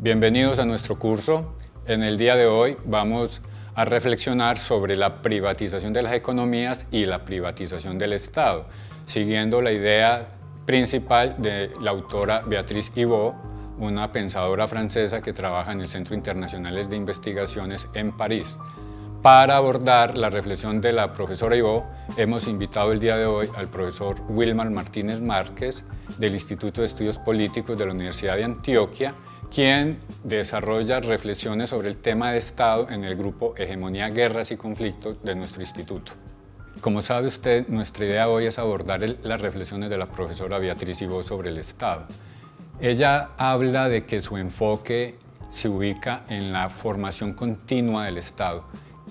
Bienvenidos a nuestro curso. En el día de hoy vamos a reflexionar sobre la privatización de las economías y la privatización del Estado, siguiendo la idea principal de la autora Béatrice Hivot, una pensadora francesa que trabaja en el Centro Internacional de Investigaciones en París. Para abordar la reflexión de la profesora Hivot, hemos invitado el día de hoy al profesor Wilmar Martínez Márquez del Instituto de Estudios Políticos de la Universidad de Antioquia, quien desarrolla reflexiones sobre el tema de Estado en el grupo Hegemonía, Guerras y Conflictos de nuestro instituto. Como sabe usted, nuestra idea hoy es abordar las reflexiones de la profesora Béatrice Hivot sobre el Estado. Ella habla de que su enfoque se ubica en la formación continua del Estado.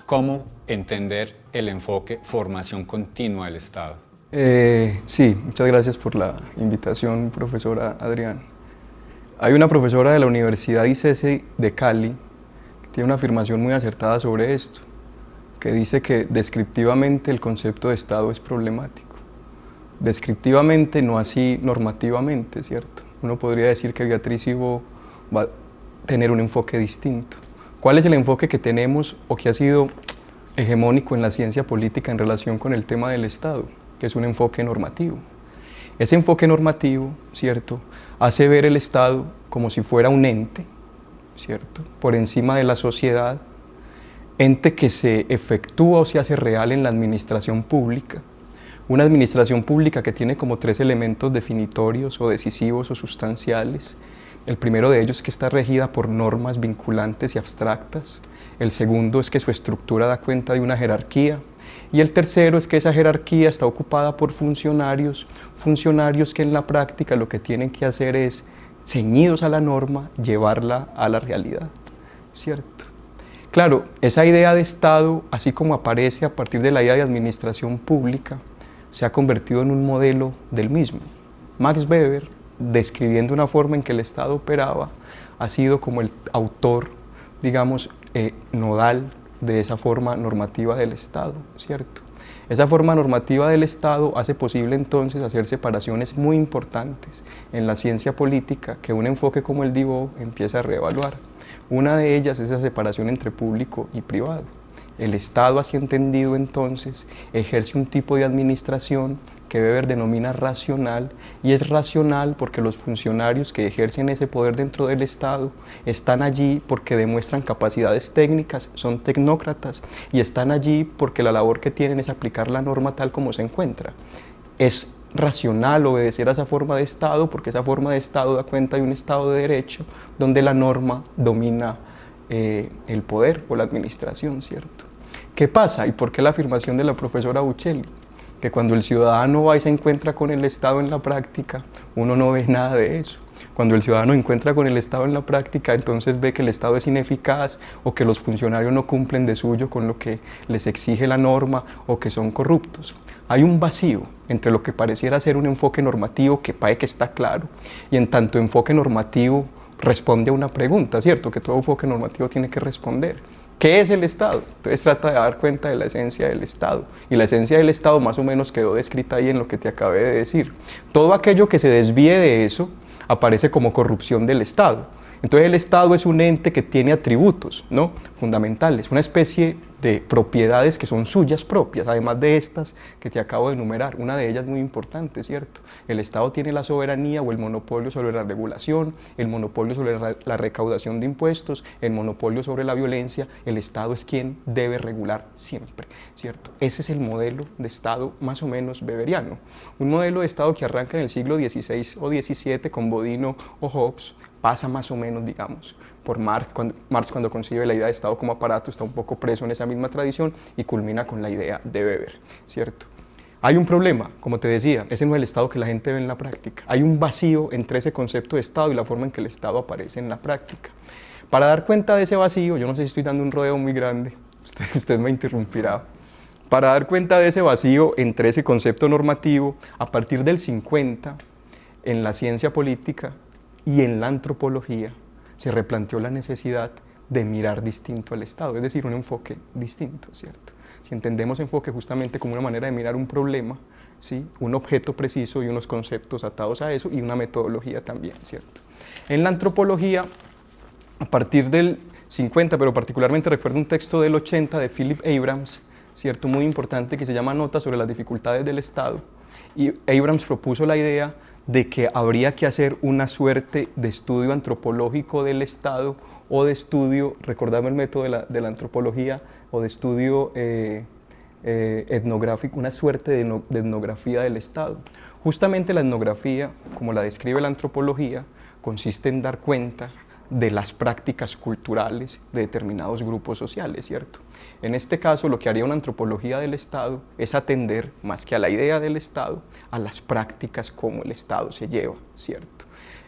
¿Cómo entender el enfoque formación continua del Estado? Sí, muchas gracias por la invitación, profesora Adrián. Hay una profesora de la Universidad ICESI de Cali que tiene una afirmación muy acertada sobre esto, que dice que descriptivamente el concepto de Estado es problemático. Descriptivamente, no así normativamente, ¿cierto? Uno podría decir que Béatrice Hivot va a tener un enfoque distinto. ¿Cuál es el enfoque que tenemos o que ha sido hegemónico en la ciencia política en relación con el tema del Estado? Que es un enfoque normativo. Ese enfoque normativo, ¿cierto?, hace ver el Estado como si fuera un ente, ¿cierto?, por encima de la sociedad, ente que se efectúa o se hace real en la administración pública. Una administración pública que tiene como tres elementos definitorios o decisivos o sustanciales. El primero de ellos es que está regida por normas vinculantes y abstractas. El segundo es que su estructura da cuenta de una jerarquía. Y el tercero es que esa jerarquía está ocupada por funcionarios que en la práctica lo que tienen que hacer es, ceñidos a la norma, llevarla a la realidad, ¿cierto? Claro, esa idea de Estado, así como aparece a partir de la idea de administración pública, se ha convertido en un modelo del mismo. Max Weber, describiendo una forma en que el Estado operaba, ha sido como el autor, digamos, nodal de esa forma normativa del Estado, ¿cierto? Esa forma normativa del Estado hace posible entonces hacer separaciones muy importantes en la ciencia política que un enfoque como el de Hivot empieza a reevaluar. Una de ellas es esa separación entre público y privado. El Estado, así entendido entonces, ejerce un tipo de administración que Weber denomina racional, y es racional porque los funcionarios que ejercen ese poder dentro del Estado están allí porque demuestran capacidades técnicas, son tecnócratas, y están allí porque la labor que tienen es aplicar la norma tal como se encuentra. Es racional obedecer a esa forma de Estado porque esa forma de Estado da cuenta de un Estado de derecho donde la norma domina el poder o la administración, ¿cierto? ¿Qué pasa y por qué la afirmación de la profesora Buccelli? Que cuando el ciudadano va y se encuentra con el Estado en la práctica, uno no ve nada de eso. Cuando el ciudadano encuentra con el Estado en la práctica, entonces ve que el Estado es ineficaz o que los funcionarios no cumplen de suyo con lo que les exige la norma o que son corruptos. Hay un vacío entre lo que pareciera ser un enfoque normativo que parece que está claro y en tanto enfoque normativo responde a una pregunta, ¿cierto? Que todo enfoque normativo tiene que responder. ¿Qué es el Estado? Entonces trata de dar cuenta de la esencia del Estado. Y la esencia del Estado más o menos quedó descrita ahí en lo que te acabé de decir. Todo aquello que se desvíe de eso aparece como corrupción del Estado. Entonces el Estado es un ente que tiene atributos, ¿no?, fundamentales, una especie de propiedades que son suyas propias, además de estas que te acabo de enumerar. Una de ellas muy importante, ¿cierto? El Estado tiene la soberanía o el monopolio sobre la regulación, el monopolio sobre la recaudación de impuestos, el monopolio sobre la violencia. El Estado es quien debe regular siempre, ¿cierto? Ese es el modelo de Estado más o menos weberiano. Un modelo de Estado que arranca en el siglo XVI o XVII con Bodino o Hobbes, pasa más o menos, digamos, por Marx cuando concibe la idea de Estado como aparato, está un poco preso en esa misma tradición y culmina con la idea de Weber, ¿cierto? Hay un problema, como te decía, ese no es el Estado que la gente ve en la práctica. Hay un vacío entre ese concepto de Estado y la forma en que el Estado aparece en la práctica. Para dar cuenta de ese vacío, yo no sé si estoy dando un rodeo muy grande, usted me interrumpirá. Para dar cuenta de ese vacío entre ese concepto normativo, a partir del 50, en la ciencia política y en la antropología, se replanteó la necesidad de mirar distinto al Estado, es decir, un enfoque distinto, ¿cierto? Si entendemos enfoque justamente como una manera de mirar un problema, ¿sí?, un objeto preciso y unos conceptos atados a eso y una metodología también, ¿cierto? En la antropología a partir del 50, pero particularmente recuerdo un texto del 80 de Philip Abrams, ¿cierto? Muy importante, que se llama Notas sobre las dificultades del Estado. Y Abrams propuso la idea de que habría que hacer una suerte de estudio antropológico del Estado o de estudio, recordame el método de la antropología, o de estudio etnográfico, una suerte de etnografía del Estado. Justamente la etnografía, como la describe la antropología, consiste en dar cuenta de las prácticas culturales de determinados grupos sociales, ¿cierto? En este caso, lo que haría una antropología del Estado es atender, más que a la idea del Estado, a las prácticas como el Estado se lleva, ¿cierto?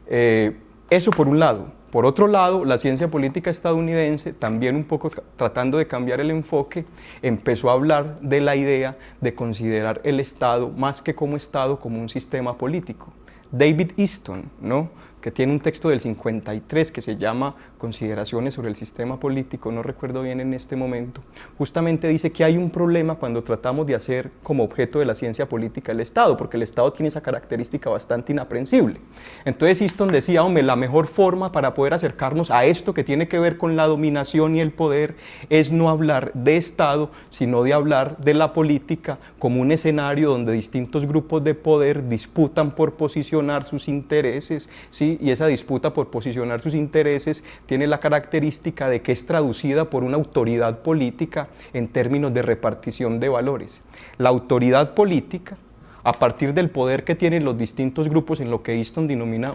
Eso por un lado. Por otro lado, la ciencia política estadounidense, también un poco tratando de cambiar el enfoque, empezó a hablar de la idea de considerar el Estado, más que como Estado, como un sistema político. David Easton, ¿no?, que tiene un texto del 53 que se llama Consideraciones sobre el sistema político, no recuerdo bien en este momento, justamente dice que hay un problema cuando tratamos de hacer como objeto de la ciencia política el Estado, porque el Estado tiene esa característica bastante inaprensible. Entonces Easton decía, hombre, la mejor forma para poder acercarnos a esto que tiene que ver con la dominación y el poder es no hablar de Estado, sino de hablar de la política como un escenario donde distintos grupos de poder disputan por posicionar sus intereses, ¿sí? Y esa disputa por posicionar sus intereses tiene la característica de que es traducida por una autoridad política en términos de repartición de valores. La autoridad política, a partir del poder que tienen los distintos grupos en lo que Easton denomina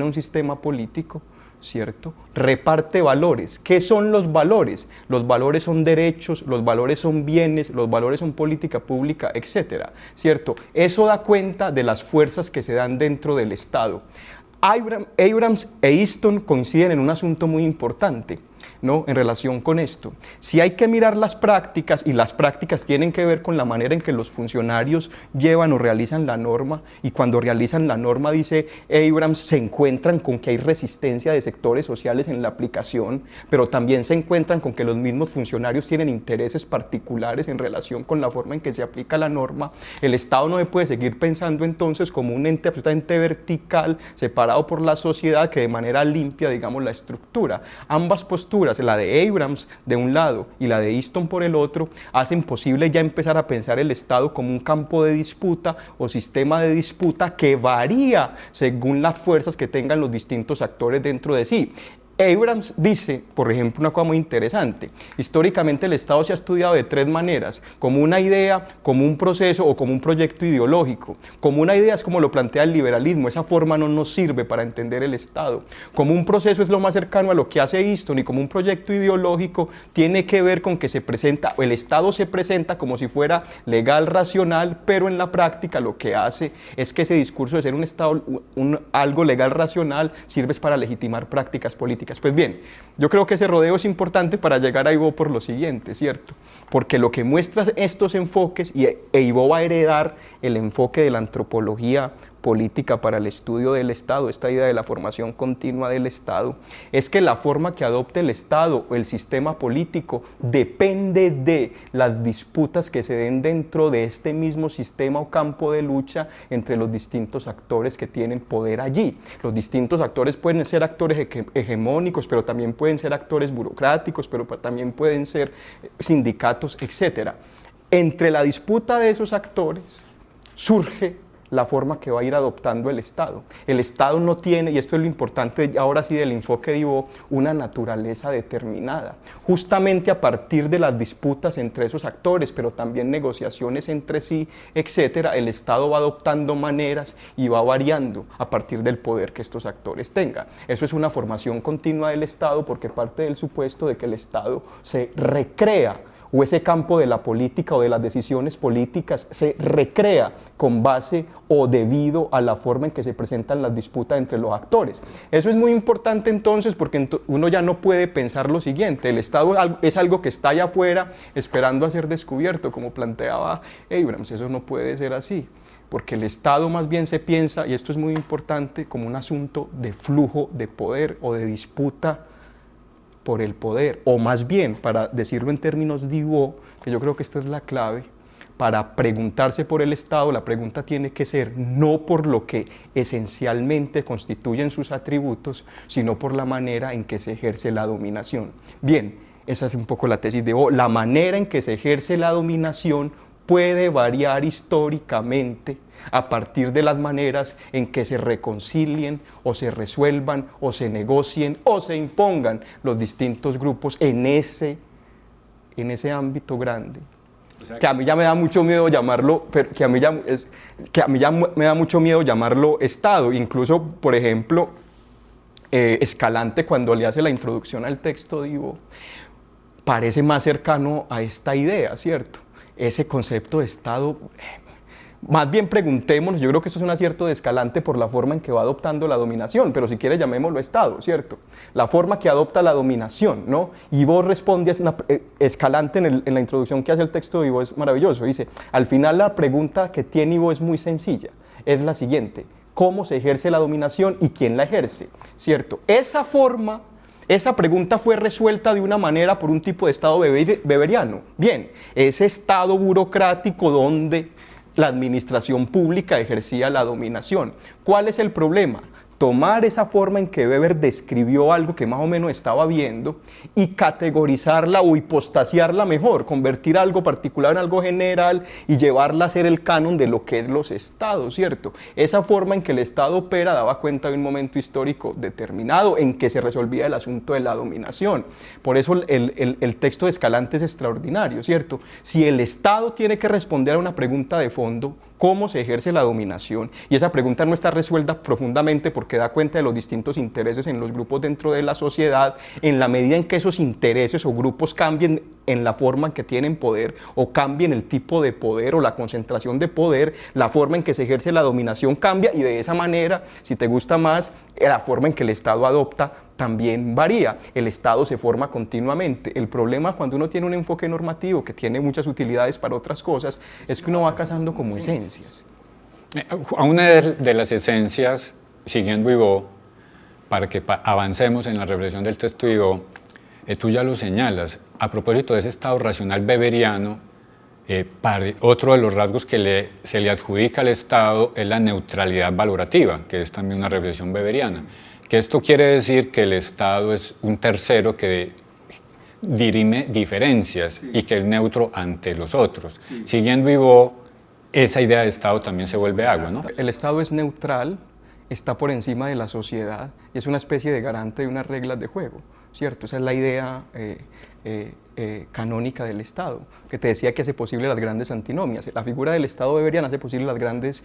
un sistema político, ¿cierto?, reparte valores. ¿Qué son los valores? Los valores son derechos, los valores son bienes, los valores son política pública, etcétera, ¿cierto? Eso da cuenta de las fuerzas que se dan dentro del Estado. Abrams e Easton coinciden en un asunto muy importante, ¿no?, en relación con esto. Si hay que mirar las prácticas, y las prácticas tienen que ver con la manera en que los funcionarios llevan o realizan la norma, y cuando realizan la norma, dice Abrams, se encuentran con que hay resistencia de sectores sociales en la aplicación, pero también se encuentran con que los mismos funcionarios tienen intereses particulares en relación con la forma en que se aplica la norma. El Estado no se puede seguir pensando entonces como un ente absolutamente vertical, separado por la sociedad, que de manera limpia, digamos, la estructura. Ambas posturas, la de Abrams de un lado y la de Easton por el otro, hacen posible ya empezar a pensar el Estado como un campo de disputa o sistema de disputa que varía según las fuerzas que tengan los distintos actores dentro de sí. Abrams dice, por ejemplo, una cosa muy interesante: históricamente el Estado se ha estudiado de tres maneras: como una idea, como un proceso o como un proyecto ideológico. Como una idea es como lo plantea el liberalismo, esa forma no nos sirve para entender el Estado. Como un proceso es lo más cercano a lo que hace Easton, y como un proyecto ideológico tiene que ver con que el Estado se presenta como si fuera legal, racional, pero en la práctica lo que hace es que ese discurso de ser un Estado, algo legal, racional, sirve para legitimar prácticas políticas. Pues bien, yo creo que ese rodeo es importante para llegar a Ivo por lo siguiente, ¿cierto? Porque lo que muestra estos enfoques, e Ivo va a heredar el enfoque de la antropología política para el estudio del Estado, esta idea de la formación continua del Estado, es que la forma que adopte el Estado o el sistema político depende de las disputas que se den dentro de este mismo sistema o campo de lucha entre los distintos actores que tienen poder allí. Los distintos actores pueden ser actores hegemónicos, pero también pueden ser actores burocráticos, pero también pueden ser sindicatos, etc. Entre la disputa de esos actores surge la forma que va a ir adoptando el Estado. El Estado no tiene, y esto es lo importante ahora sí del enfoque de Ivo, una naturaleza determinada. Justamente a partir de las disputas entre esos actores, pero también negociaciones entre sí, etcétera, el Estado va adoptando maneras y va variando a partir del poder que estos actores tengan. Eso es una formación continua del Estado, porque parte del supuesto de que el Estado se recrea, o ese campo de la política o de las decisiones políticas se recrea con base o debido a la forma en que se presentan las disputas entre los actores. Eso es muy importante entonces, porque uno ya no puede pensar lo siguiente: el Estado es algo que está allá afuera esperando a ser descubierto, como planteaba Abrams. Eso no puede ser así, porque el Estado más bien se piensa, y esto es muy importante, como un asunto de flujo de poder o de disputa por el poder, o más bien, para decirlo en términos de Ivo, que yo creo que esta es la clave, para preguntarse por el Estado, la pregunta tiene que ser no por lo que esencialmente constituyen sus atributos, sino por la manera en que se ejerce la dominación. Bien, esa es un poco la tesis de Bo. La manera en que se ejerce la dominación puede variar históricamente a partir de las maneras en que se reconcilien o se resuelvan o se negocien o se impongan los distintos grupos en ese ámbito grande. O sea, que a mí ya me da mucho miedo llamarlo, que a mí ya me da mucho miedo llamarlo Estado. Incluso, por ejemplo, Escalante, cuando le hace la introducción al texto de Ivo, parece más cercano a esta idea, ¿cierto? Ese concepto de Estado, más bien preguntémonos, yo creo que eso es un acierto de Escalante por la forma en que va adoptando la dominación, pero si quiere llamémoslo Estado, ¿cierto? La forma que adopta la dominación, ¿no? Ivo responde, Escalante en la introducción que hace el texto de Ivo es maravilloso, dice, al final la pregunta que tiene Ivo es muy sencilla, es la siguiente, ¿cómo se ejerce la dominación y quién la ejerce? ¿Cierto? Esa pregunta fue resuelta de una manera por un tipo de Estado weberiano. Bien, ese Estado burocrático donde la administración pública ejercía la dominación. ¿Cuál es el problema? Tomar esa forma en que Weber describió algo que más o menos estaba viendo y categorizarla o hipostasiarla mejor, convertir algo particular en algo general y llevarla a ser el canon de lo que es los estados, ¿cierto? Esa forma en que el Estado opera daba cuenta de un momento histórico determinado en que se resolvía el asunto de la dominación. Por eso el texto de Escalante es extraordinario, ¿cierto? Si el Estado tiene que responder a una pregunta de fondo, ¿cómo se ejerce la dominación? Y esa pregunta no está resuelta profundamente porque da cuenta de los distintos intereses en los grupos dentro de la sociedad, en la medida en que esos intereses o grupos cambien en la forma en que tienen poder o cambien el tipo de poder o la concentración de poder, la forma en que se ejerce la dominación cambia y de esa manera, si te gusta más, la forma en que el Estado adopta también varía. El Estado se forma continuamente. El problema cuando uno tiene un enfoque normativo que tiene muchas utilidades para otras cosas es que uno va cazando como esencias. A una de las esencias, siguiendo Ivo, para que avancemos en la reflexión del texto de Ivo, tú ya lo señalas, a propósito de ese Estado racional weberiano, otro de los rasgos que se le adjudica al Estado es la neutralidad valorativa, que es también una reflexión weberiana. Que esto quiere decir que el Estado es un tercero que dirime diferencias y que es neutro ante los otros. Siguiendo Ivo, esa idea de Estado también se vuelve agua, ¿no? El Estado es neutral, está por encima de la sociedad y es una especie de garante de unas reglas de juego, ¿cierto? Esa es la idea canónica del Estado, que te decía que hace posible las grandes antinomias. La figura del Estado weberiano hace posible las grandes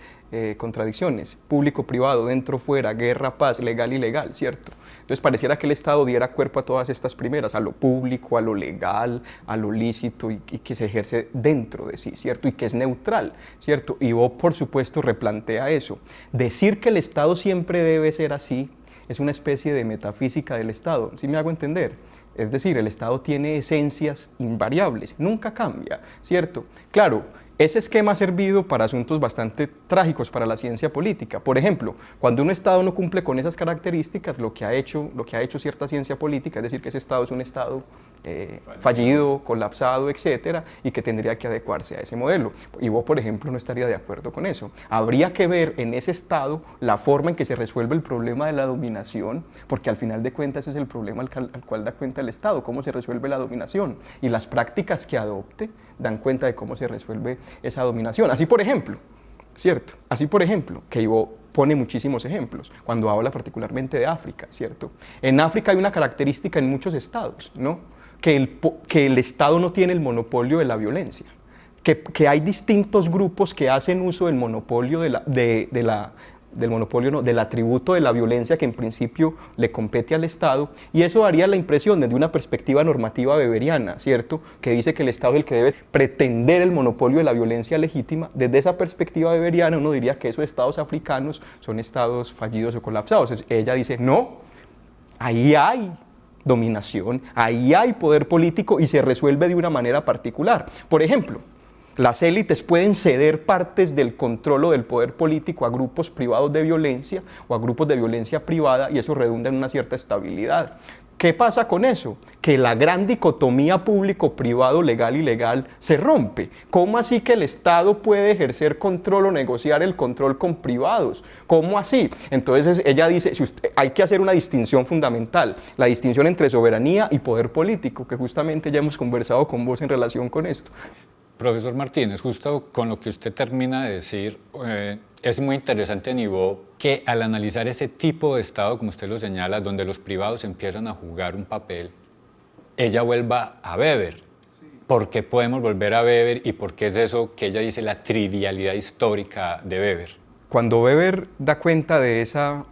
contradicciones, público-privado, dentro-fuera, guerra, paz, legal y ilegal, ¿cierto? Entonces pareciera que el Estado diera cuerpo a todas estas primeras, a lo público, a lo legal, a lo lícito y que se ejerce dentro de sí, ¿cierto? Y que es neutral, ¿cierto? Y vos, por supuesto, replantea eso. Decir que el Estado siempre debe ser así es una especie de metafísica del Estado, ¿sí me hago entender? Es decir, el Estado tiene esencias invariables, nunca cambia, ¿cierto? Claro, ese esquema ha servido para asuntos bastante trágicos para la ciencia política. Por ejemplo, cuando un Estado no cumple con esas características, lo que ha hecho cierta ciencia política, es decir, que ese Estado es un Estado fallido, colapsado, etcétera, y que tendría que adecuarse a ese modelo. Y vos, por ejemplo, no estaría de acuerdo con eso. Habría que ver en ese Estado la forma en que se resuelve el problema de la dominación, porque al final de cuentas ese es el problema al cual da cuenta el Estado, cómo se resuelve la dominación. Y las prácticas que adopte dan cuenta de cómo se resuelve esa dominación. Así, por ejemplo, ¿cierto? Así, por ejemplo, que Ivo pone muchísimos ejemplos, cuando habla particularmente de África, ¿cierto? En África hay una característica en muchos estados, ¿no? Que el Estado no tiene el monopolio de la violencia, que hay distintos grupos que hacen uso del monopolio del atributo de la violencia que en principio le compete al Estado, y eso daría la impresión desde una perspectiva normativa weberiana, ¿cierto? Que dice que el Estado es el que debe pretender el monopolio de la violencia legítima. Desde esa perspectiva weberiana uno diría que esos estados africanos son estados fallidos o colapsados. Ella dice, no, ahí hay dominación, ahí hay poder político y se resuelve de una manera particular. Por ejemplo, las élites pueden ceder partes del control o del poder político a grupos privados de violencia o a grupos de violencia privada y eso redunda en una cierta estabilidad. ¿Qué pasa con eso? Que la gran dicotomía público-privado, legal-ilegal, se rompe. ¿Cómo así que el Estado puede ejercer control o negociar el control con privados? ¿Cómo así? Entonces ella dice, hay que hacer una distinción fundamental, la distinción entre soberanía y poder político, que justamente ya hemos conversado con vos en relación con esto. Profesor Martínez, justo con lo que usted termina de decir, es muy interesante, Nivo, que al analizar ese tipo de Estado, como usted lo señala, donde los privados empiezan a jugar un papel, ella vuelva a Weber. ¿Por qué podemos volver a Weber y por qué es eso que ella dice la trivialidad histórica de Weber? Cuando Weber da cuenta de esa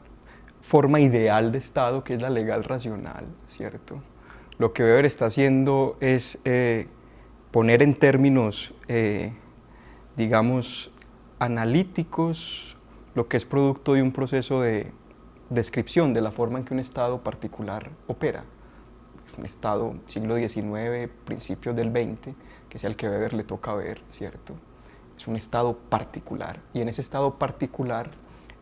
forma ideal de Estado, que es la legal racional, ¿cierto? Lo que Weber está haciendo es poner en términos, digamos, analíticos, lo que es producto de un proceso de descripción de la forma en que un Estado particular opera. Un Estado siglo XIX, principios del XX, que es el que Weber le toca ver, ¿cierto? Es un Estado particular, y en ese Estado particular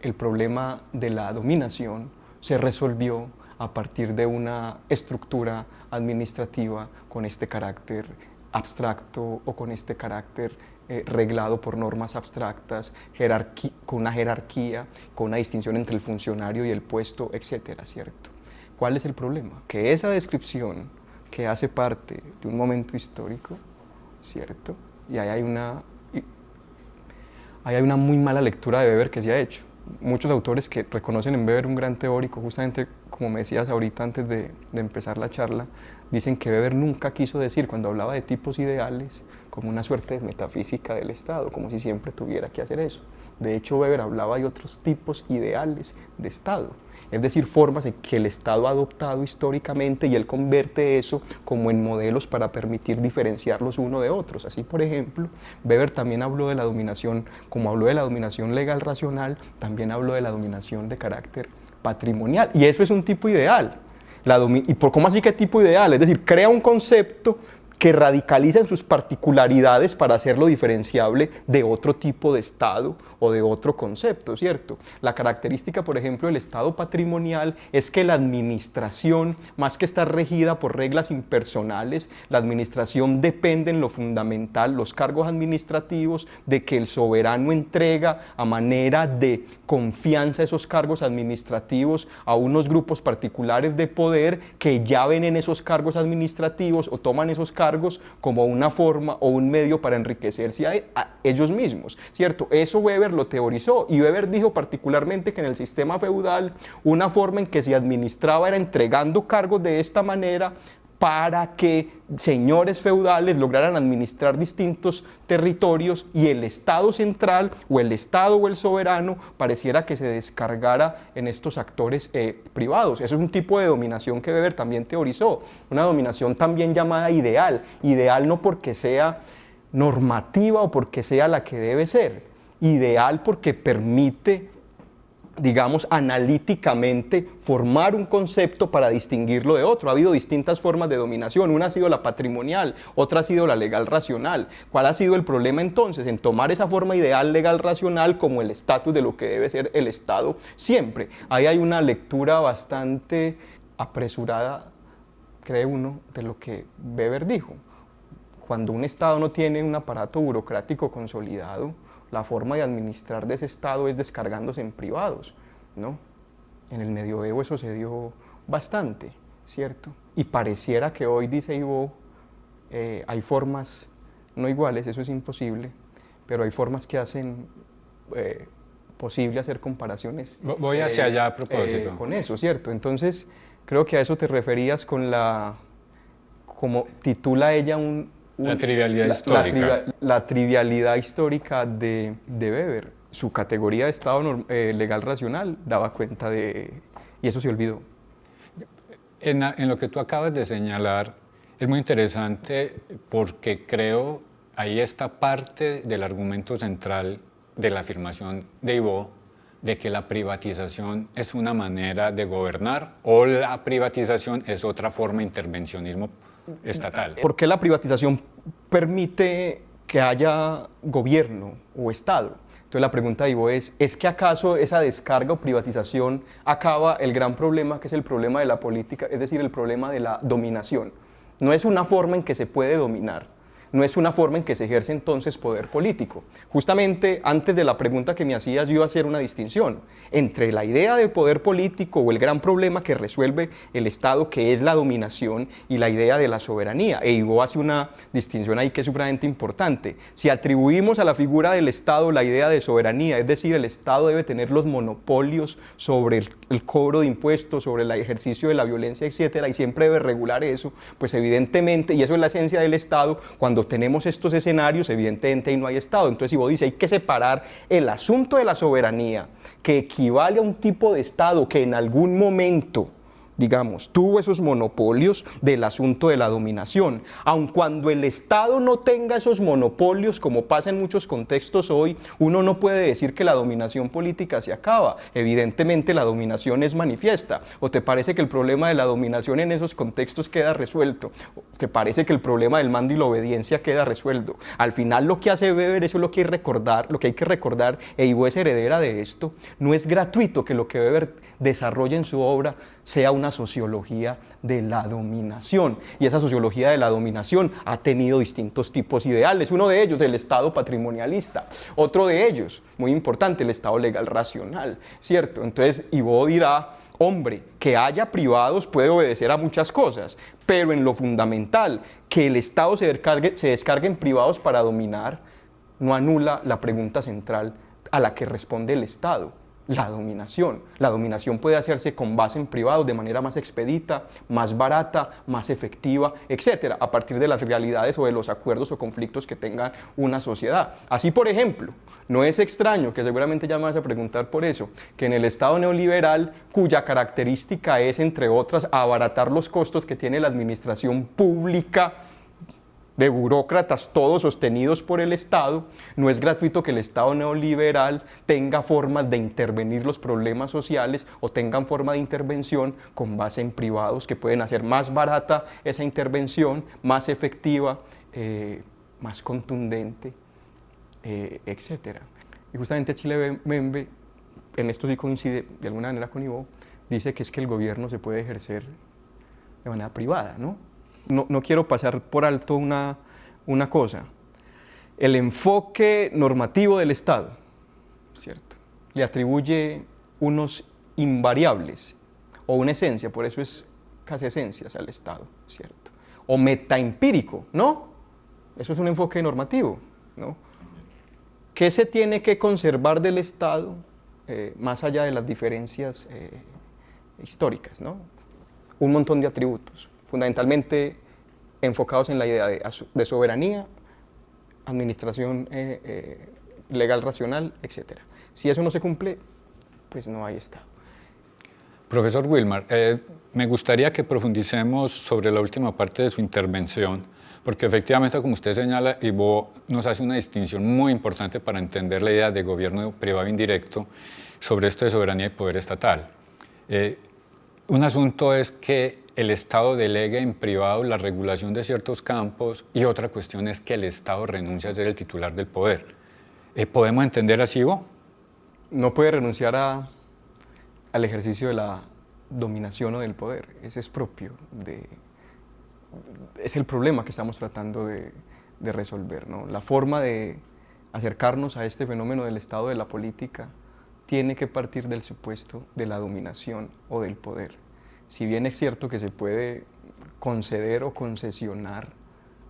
el problema de la dominación se resolvió a partir de una estructura administrativa con este carácter abstracto o con este carácter reglado por normas abstractas, con una jerarquía, con una distinción entre el funcionario y el puesto, etcétera, ¿cierto? ¿Cuál es el problema? Que esa descripción que hace parte de un momento histórico, ¿cierto? Y ahí hay una muy mala lectura de Weber que se ha hecho. Muchos autores que reconocen en Weber un gran teórico, justamente como me decías ahorita antes de empezar la charla, dicen que Weber nunca quiso decir, cuando hablaba de tipos ideales, como una suerte de metafísica del Estado, como si siempre tuviera que hacer eso. De hecho, Weber hablaba de otros tipos ideales de Estado, es decir, formas en que el Estado ha adoptado históricamente y él convierte eso como en modelos para permitir diferenciarlos uno de otros. Así, por ejemplo, Weber también habló de la dominación, como habló de la dominación legal racional, también habló de la dominación de carácter patrimonial, y eso es un tipo ideal. ¿Cómo así que tipo ideal? Es decir, crea un concepto que radicaliza en sus particularidades para hacerlo diferenciable de otro tipo de Estado o de otro concepto, ¿cierto? La característica, por ejemplo, del Estado patrimonial es que la administración, más que estar regida por reglas impersonales, la administración depende en lo fundamental, los cargos administrativos, de que el soberano entrega a manera de confianza esos cargos administrativos a unos grupos particulares de poder que ya ven en esos cargos administrativos o toman esos cargos como una forma o un medio para enriquecerse a ellos mismos, ¿cierto? Eso Weber lo teorizó, y Weber dijo particularmente que en el sistema feudal una forma en que se administraba era entregando cargos de esta manera para que señores feudales lograran administrar distintos territorios y el Estado central o el Estado o el soberano pareciera que se descargara en estos actores privados. Eso es un tipo de dominación que Weber también teorizó, una dominación también llamada ideal. Ideal no porque sea normativa o porque sea la que debe ser, ideal porque permite, digamos, analíticamente formar un concepto para distinguirlo de otro. Ha habido distintas formas de dominación, una ha sido la patrimonial, otra ha sido la legal racional. ¿Cuál ha sido el problema entonces? En tomar esa forma ideal legal racional como el estatus de lo que debe ser el Estado siempre. Ahí hay una lectura bastante apresurada, cree uno, de lo que Weber dijo. Cuando un Estado no tiene un aparato burocrático consolidado, la forma de administrar de ese Estado es descargándose en privados, ¿no? En el medioevo eso se dio bastante, ¿cierto? Y pareciera que hoy, dice Ivo, hay formas no iguales, eso es imposible, pero hay formas que hacen posible hacer comparaciones. Voy hacia allá a propósito. Con eso, ¿cierto? Entonces, creo que a eso te referías con como titula ella la trivialidad histórica. La trivialidad histórica de Weber. Su categoría de Estado legal racional daba cuenta y eso se olvidó. En lo que tú acabas de señalar es muy interesante porque creo ahí está parte del argumento central de la afirmación de Ivo de que la privatización es una manera de gobernar o la privatización es otra forma de intervencionismo estatal. ¿Por qué la privatización permite que haya gobierno o Estado? Entonces la pregunta de Ivo ¿es que acaso esa descarga o privatización acaba el gran problema, que es el problema de la política, es decir, el problema de la dominación? No es una forma en que se puede dominar, no es una forma en que se ejerce entonces poder político. Justamente antes de la pregunta que me hacías, yo iba a hacer una distinción entre la idea de poder político o el gran problema que resuelve el Estado, que es la dominación, y la idea de la soberanía. E Ivo hace una distinción ahí que es supremamente importante. Si atribuimos a la figura del Estado la idea de soberanía, es decir, el Estado debe tener los monopolios sobre el cobro de impuestos, sobre el ejercicio de la violencia, etcétera, y siempre debe regular eso, pues evidentemente, y eso es la esencia del Estado, cuando tenemos estos escenarios, evidentemente ahí no hay Estado. Entonces Ivo dice, hay que separar el asunto de la soberanía, que equivale a un tipo de Estado que en algún momento, digamos, tuvo esos monopolios, del asunto de la dominación. Aun cuando el Estado no tenga esos monopolios, como pasa en muchos contextos hoy, uno no puede decir que la dominación política se acaba. Evidentemente la dominación es manifiesta. ¿O te parece que el problema de la dominación en esos contextos queda resuelto? ¿Te parece que el problema del mando y la obediencia queda resuelto? Al final lo que hace Weber, eso es lo que hay que recordar, e Ivo es heredera de esto, no es gratuito que lo que Weber desarrolla en su obra sea una sociología de la dominación. Y esa sociología de la dominación ha tenido distintos tipos ideales. Uno de ellos, el Estado patrimonialista. Otro de ellos, muy importante, el Estado legal racional, ¿cierto? Entonces, Ivo dirá, hombre, que haya privados puede obedecer a muchas cosas, pero en lo fundamental, que el Estado se descargue en privados para dominar, no anula la pregunta central a la que responde el Estado. La dominación. La dominación puede hacerse con base en privados de manera más expedita, más barata, más efectiva, etcétera, a partir de las realidades o de los acuerdos o conflictos que tenga una sociedad. Así, por ejemplo, no es extraño, que seguramente ya me vas a preguntar por eso, que en el Estado neoliberal, cuya característica es, entre otras, abaratar los costos que tiene la administración pública, de burócratas todos sostenidos por el Estado, no es gratuito que el Estado neoliberal tenga formas de intervenir los problemas sociales o tengan forma de intervención con base en privados que pueden hacer más barata esa intervención, más efectiva, más contundente, etc. Y justamente Achille Mbembe, en esto sí coincide de alguna manera con Ivo, dice que es que el gobierno se puede ejercer de manera privada, ¿no? No quiero pasar por alto una cosa. El enfoque normativo del Estado, ¿cierto?, le atribuye unos invariables o una esencia, por eso es casi esencias al Estado, ¿cierto? O metaempírico, ¿no? Eso es un enfoque normativo, ¿no? ¿Qué se tiene que conservar del Estado más allá de las diferencias históricas, ¿no? Un montón de atributos, fundamentalmente enfocados en la idea de soberanía, administración legal racional, etc. Si eso no se cumple, pues no hay Estado. Profesor Wilmar, me gustaría que profundicemos sobre la última parte de su intervención, porque efectivamente, como usted señala, Ivo nos hace una distinción muy importante para entender la idea de gobierno privado indirecto sobre esto de soberanía y poder estatal. Un asunto es que el Estado delegue en privado la regulación de ciertos campos y otra cuestión es que el Estado renuncia a ser el titular del poder. ¿Podemos entender así, Ivo? No puede renunciar al ejercicio de la dominación o del poder. Ese es propio es el problema que estamos tratando de resolver, ¿no? La forma de acercarnos a este fenómeno del Estado de la política tiene que partir del supuesto de la dominación o del poder. Si bien es cierto que se puede conceder o concesionar,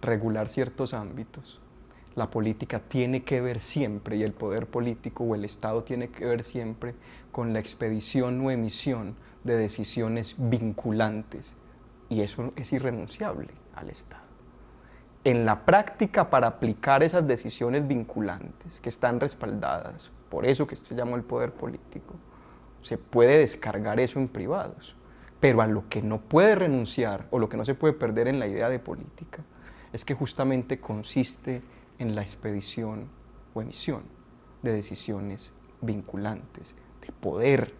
regular ciertos ámbitos, la política tiene que ver siempre, y el poder político o el Estado tiene que ver siempre con la expedición o emisión de decisiones vinculantes, y eso es irrenunciable al Estado. En la práctica, para aplicar esas decisiones vinculantes que están respaldadas, por eso que se llama el poder político, se puede descargar eso en privados. Pero a lo que no puede renunciar o lo que no se puede perder en la idea de política es que justamente consiste en la expedición o emisión de decisiones vinculantes, de poder,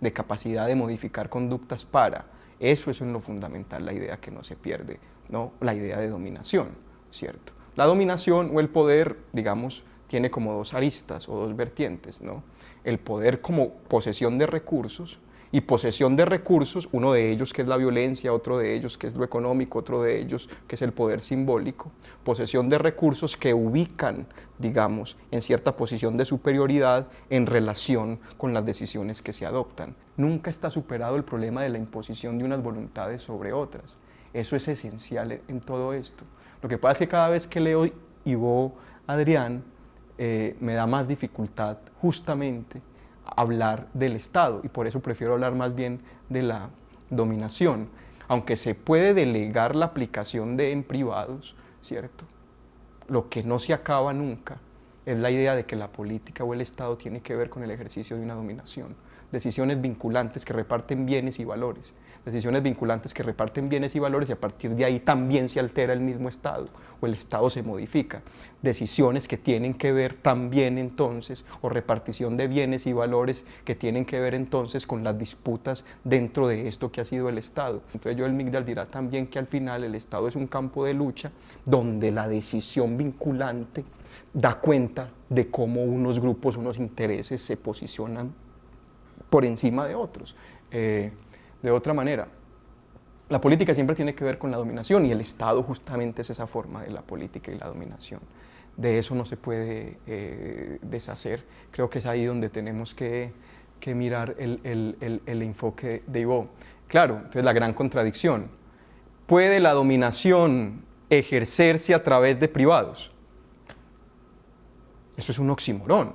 de capacidad de modificar conductas para. Eso es en lo fundamental la idea que no se pierde, ¿no? La idea de dominación, ¿cierto? La dominación o el poder, digamos, tiene como dos aristas o dos vertientes, ¿no? El poder como posesión de recursos, y posesión de recursos, uno de ellos que es la violencia, otro de ellos que es lo económico, otro de ellos que es el poder simbólico, posesión de recursos que ubican, digamos, en cierta posición de superioridad en relación con las decisiones que se adoptan. Nunca está superado el problema de la imposición de unas voluntades sobre otras. Eso es esencial en todo esto. Lo que pasa es que cada vez que leo y veo a Adrián, me da más dificultad justamente hablar del Estado, y por eso prefiero hablar más bien de la dominación. Aunque se puede delegar la aplicación en privados, ¿cierto? Lo que no se acaba nunca es la idea de que la política o el Estado tiene que ver con el ejercicio de una dominación. Decisiones vinculantes que reparten bienes y valores, decisiones vinculantes que reparten bienes y valores, y a partir de ahí también se altera el mismo Estado, o el Estado se modifica. Decisiones que tienen que ver también entonces, o repartición de bienes y valores que tienen que ver entonces con las disputas dentro de esto que ha sido el Estado. Entonces Joel Migdal dirá también que al final el Estado es un campo de lucha donde la decisión vinculante da cuenta de cómo unos grupos, unos intereses se posicionan por encima de otros. De otra manera, la política siempre tiene que ver con la dominación, y el Estado justamente es esa forma de la política y la dominación. De eso no se puede deshacer. Creo que es ahí donde tenemos que mirar el enfoque de Ivo. Claro, entonces la gran contradicción. ¿Puede la dominación ejercerse a través de privados? Eso es un oxímoron.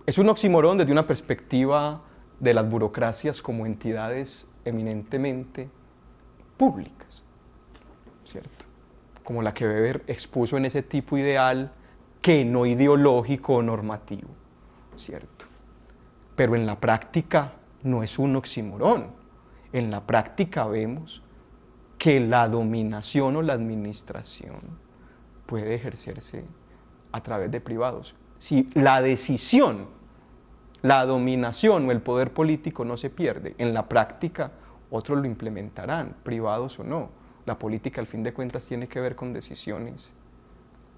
Es un oxímoron desde una perspectiva de las burocracias como entidades eminentemente públicas, ¿cierto? Como la que Weber expuso en ese tipo ideal, que no ideológico o normativo, ¿cierto? Pero en la práctica no es un oxímoron. En la práctica vemos que la dominación o la administración puede ejercerse a través de privados. Si la decisión, la dominación o el poder político no se pierde, en la práctica otros lo implementarán, privados o no. La política al fin de cuentas tiene que ver con decisiones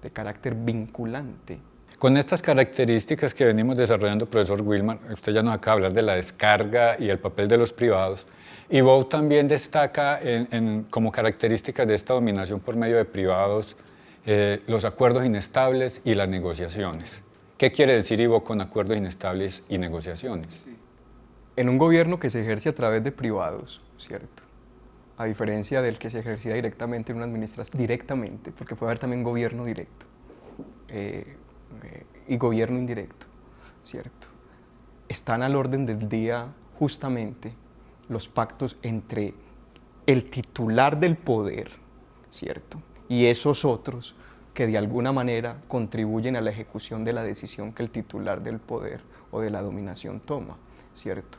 de carácter vinculante. Con estas características que venimos desarrollando, profesor Wilmar, usted ya nos acaba de hablar de la descarga y el papel de los privados, y Bow también destaca como características de esta dominación por medio de privados los acuerdos inestables y las negociaciones. ¿Qué quiere decir Ivo con acuerdos inestables y negociaciones? Sí. En un gobierno que se ejerce a través de privados, ¿cierto? A diferencia del que se ejercía directamente en una administración, directamente, porque puede haber también gobierno directo y gobierno indirecto, ¿cierto? Están al orden del día justamente los pactos entre el titular del poder, ¿cierto? Y esos otros que de alguna manera contribuyen a la ejecución de la decisión que el titular del poder o de la dominación toma, ¿cierto?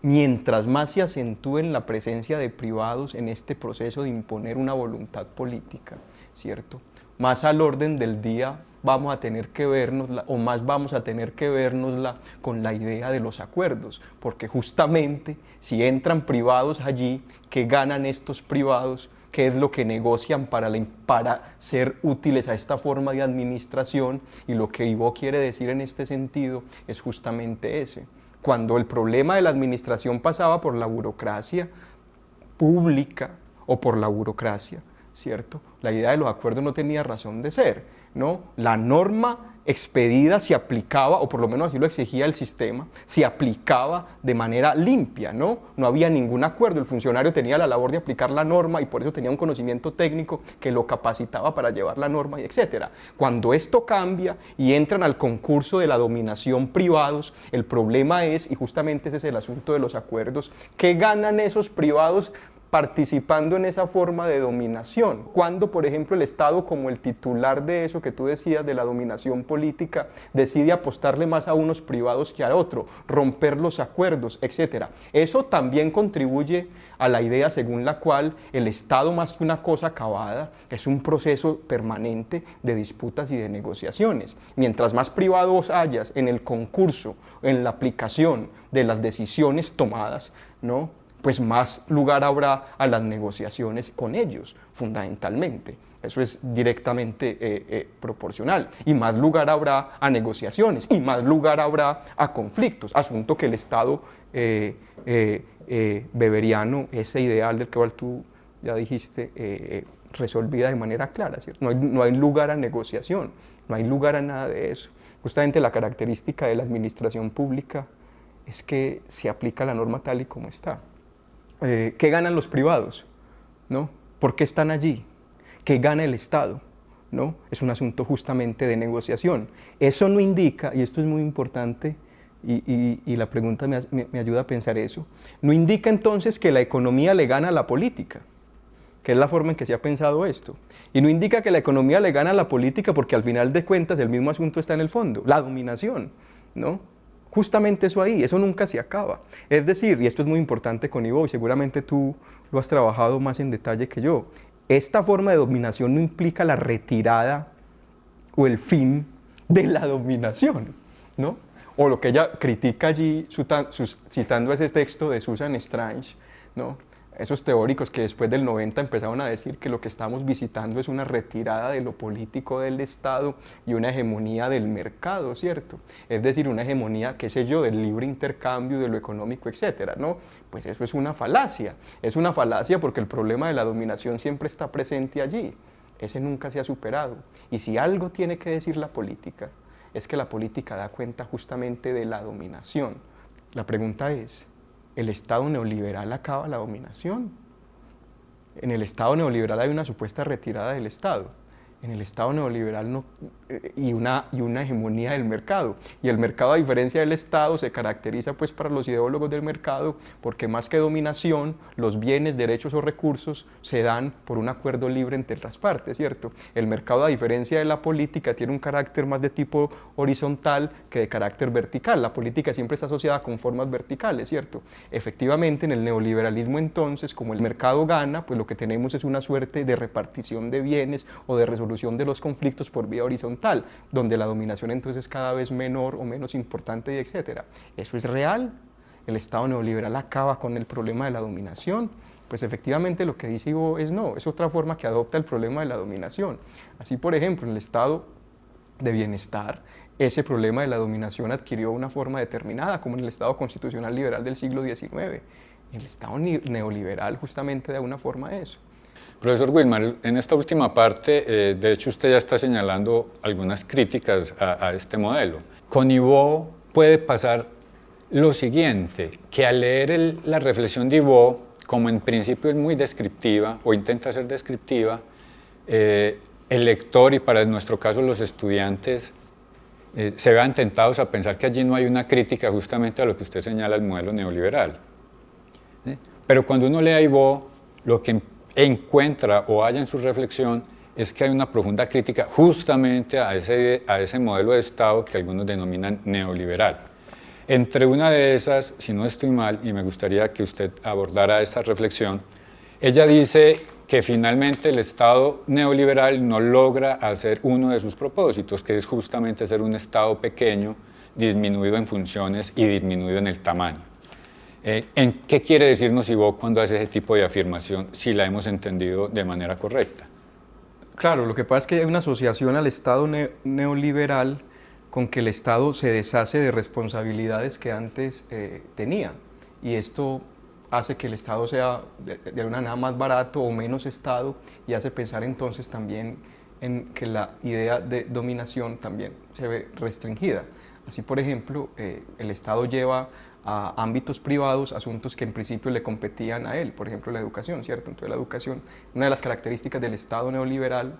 Mientras más se acentúe la presencia de privados en este proceso de imponer una voluntad política, ¿cierto? Más al orden del día vamos a tener que vernosla, o más vamos a tener que vernosla con la idea de los acuerdos, porque justamente si entran privados allí, ¿qué ganan estos privados? ¿Qué es lo que negocian para ser útiles a esta forma de administración? Y lo que Ivo quiere decir en este sentido es justamente ese. Cuando el problema de la administración pasaba por la burocracia pública o por la burocracia, ¿cierto? La idea de los acuerdos no tenía razón de ser, ¿no? La norma expedida se aplicaba, o por lo menos así lo exigía el sistema, se aplicaba de manera limpia, ¿no? No había ningún acuerdo, el funcionario tenía la labor de aplicar la norma y por eso tenía un conocimiento técnico que lo capacitaba para llevar la norma, y etcétera. Cuando esto cambia y entran al concurso de la dominación privados, el problema es, y justamente ese es el asunto de los acuerdos, ¿qué ganan esos privados participando en esa forma de dominación? Cuando, por ejemplo, el Estado, como el titular de eso que tú decías, de la dominación política, decide apostarle más a unos privados que a otro, romper los acuerdos, etc. Eso también contribuye a la idea según la cual el Estado, más que una cosa acabada, es un proceso permanente de disputas y de negociaciones. Mientras más privados hayas en el concurso, en la aplicación de las decisiones tomadas, ¿no?, pues más lugar habrá a las negociaciones con ellos, fundamentalmente. Eso es directamente proporcional. Y más lugar habrá a negociaciones, y más lugar habrá a conflictos, asunto que el Estado weberiano, ese ideal del que tú ya dijiste, resolvida de manera clara, ¿cierto? No hay lugar a negociación, no hay lugar a nada de eso. Justamente la característica de la administración pública es que se aplica la norma tal y como está. ¿Qué ganan los privados? ¿No? ¿Por qué están allí? ¿Qué gana el Estado? ¿No? Es un asunto justamente de negociación. Eso no indica, y esto es muy importante, y la pregunta me ayuda a pensar eso, no indica entonces que la economía le gana a la política, que es la forma en que se ha pensado esto. Y no indica que la economía le gana a la política porque al final de cuentas el mismo asunto está en el fondo, la dominación, ¿no? Justamente eso ahí, eso nunca se acaba. Es decir, y esto es muy importante con Ivo, y seguramente tú lo has trabajado más en detalle que yo, esta forma de dominación no implica la retirada o el fin de la dominación, ¿no? O lo que ella critica allí, citando ese texto de Susan Strange, ¿no? Esos teóricos que después del 90 empezaron a decir que lo que estamos visitando es una retirada de lo político del Estado y una hegemonía del mercado, ¿cierto? Es decir, una hegemonía, qué sé yo, del libre intercambio, de lo económico, etcétera, ¿no? Pues eso es una falacia. Es una falacia porque el problema de la dominación siempre está presente allí. Ese nunca se ha superado. Y si algo tiene que decir la política, es que la política da cuenta justamente de la dominación. La pregunta es, ¿el Estado neoliberal acaba la dominación? En el Estado neoliberal hay una supuesta retirada del Estado. En el Estado neoliberal no, y una hegemonía del mercado. Y el mercado, a diferencia del Estado, se caracteriza pues para los ideólogos del mercado porque más que dominación, los bienes, derechos o recursos se dan por un acuerdo libre entre las partes, ¿cierto? El mercado, a diferencia de la política, tiene un carácter más de tipo horizontal que de carácter vertical. La política siempre está asociada con formas verticales, ¿cierto? Efectivamente, en el neoliberalismo entonces, como el mercado gana, pues lo que tenemos es una suerte de repartición de bienes o de resolución de los conflictos por vía horizontal, donde la dominación entonces es cada vez menor o menos importante, y etcétera. ¿Eso es real? ¿El Estado neoliberal acaba con el problema de la dominación? Pues efectivamente lo que dice Ivo es no, es otra forma que adopta el problema de la dominación. Así, por ejemplo, en el estado de bienestar, ese problema de la dominación adquirió una forma determinada, como en el Estado constitucional liberal del siglo XIX. El Estado neoliberal justamente da una forma de eso. Profesor Wilmar, en esta última parte, de hecho usted ya está señalando algunas críticas a este modelo. Con Ivo puede pasar lo siguiente, que al leer la reflexión de Ivo, como en principio es muy descriptiva o intenta ser descriptiva, el lector y para nuestro caso los estudiantes se vean tentados a pensar que allí no hay una crítica justamente a lo que usted señala, el modelo neoliberal. ¿Sí? Pero cuando uno lee a Ivo, lo que encuentra o halla en su reflexión es que hay una profunda crítica justamente a ese modelo de Estado que algunos denominan neoliberal. Entre una de esas, si no estoy mal, y me gustaría que usted abordara esta reflexión, ella dice que finalmente el Estado neoliberal no logra hacer uno de sus propósitos, que es justamente ser un Estado pequeño, disminuido en funciones y disminuido en el tamaño. ¿En qué quiere decirnos Ivo cuando hace ese tipo de afirmación, si la hemos entendido de manera correcta? Claro, lo que pasa es que hay una asociación al Estado neoliberal con que el Estado se deshace de responsabilidades que antes tenía, y esto hace que el Estado sea de alguna manera más barato o menos Estado, y hace pensar entonces también en que la idea de dominación también se ve restringida. Así, por ejemplo, el Estado lleva a ámbitos privados asuntos que en principio le competían a él, por ejemplo la educación, ¿cierto? Entonces la educación, una de las características del Estado neoliberal,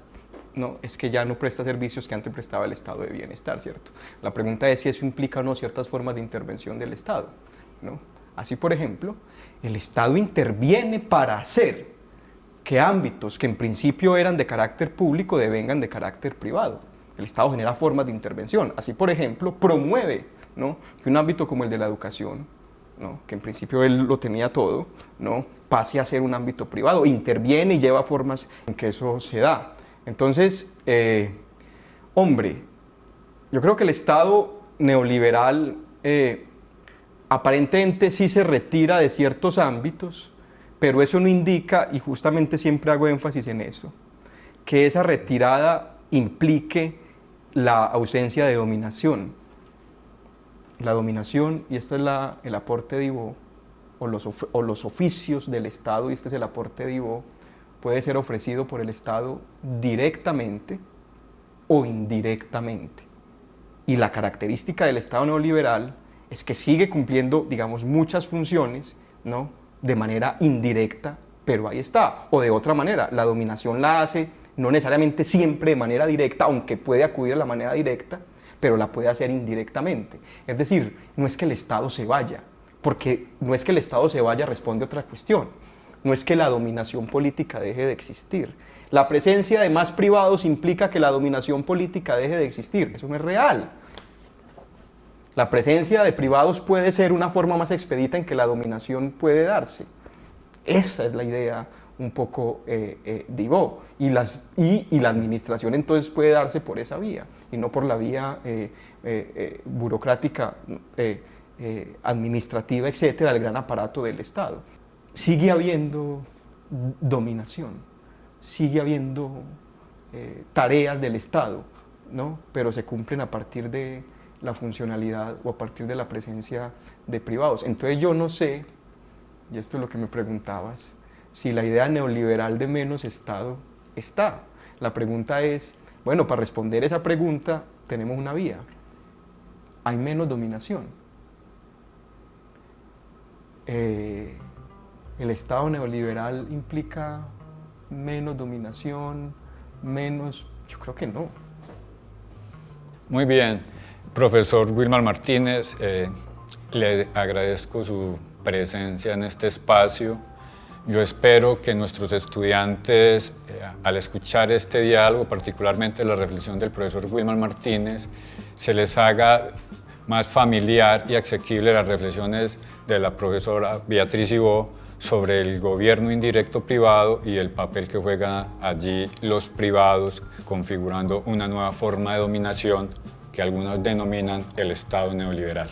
¿no?, es que ya no presta servicios que antes prestaba el Estado de bienestar, ¿cierto? La pregunta es si eso implica o no ciertas formas de intervención del Estado, ¿no? Así, por ejemplo, el Estado interviene para hacer que ámbitos que en principio eran de carácter público devengan de carácter privado. El Estado genera formas de intervención. Así, por ejemplo, promueve, ¿no?, que un ámbito como el de la educación, ¿no?, que en principio él lo tenía todo, ¿no?, pase a ser un ámbito privado, interviene y lleva formas en que eso se da. Entonces, hombre, yo creo que el Estado neoliberal aparentemente sí se retira de ciertos ámbitos, pero eso no indica, y justamente siempre hago énfasis en eso, que esa retirada implique la ausencia de dominación. La dominación, y este es el aporte de Ivo, o los oficios del Estado, y este es el aporte de Ivo, puede ser ofrecido por el Estado directamente o indirectamente. Y la característica del Estado neoliberal es que sigue cumpliendo, digamos, muchas funciones, ¿no?, de manera indirecta, pero ahí está. O de otra manera, la dominación la hace no necesariamente siempre de manera directa, aunque puede acudir a la manera directa, pero la puede hacer indirectamente. Es decir, no es que el Estado se vaya, porque no es que el Estado se vaya responde a otra cuestión. No es que la dominación política deje de existir. La presencia de más privados implica que la dominación política deje de existir. Eso no es real. La presencia de privados puede ser una forma más expedita en que la dominación puede darse. Esa es la idea un poco de Ivo. Y la administración entonces puede darse por esa vía, y no por la vía burocrática, administrativa, etcétera, del gran aparato del Estado. Sigue habiendo dominación, sigue habiendo tareas del Estado, ¿no?, pero se cumplen a partir de la funcionalidad o a partir de la presencia de privados. Entonces yo no sé, y esto es lo que me preguntabas, si la idea neoliberal de menos Estado está. La pregunta es, bueno, para responder esa pregunta tenemos una vía. Hay menos dominación. El Estado neoliberal implica menos dominación, menos... Yo creo que no. Muy bien, profesor Wilmar Martínez, le agradezco su presencia en este espacio. Yo espero que nuestros estudiantes, al escuchar este diálogo, particularmente la reflexión del profesor Wilmar Martínez, se les haga más familiar y asequible las reflexiones de la profesora Beatriz Ivo sobre el gobierno indirecto privado y el papel que juegan allí los privados, configurando una nueva forma de dominación que algunos denominan el Estado neoliberal.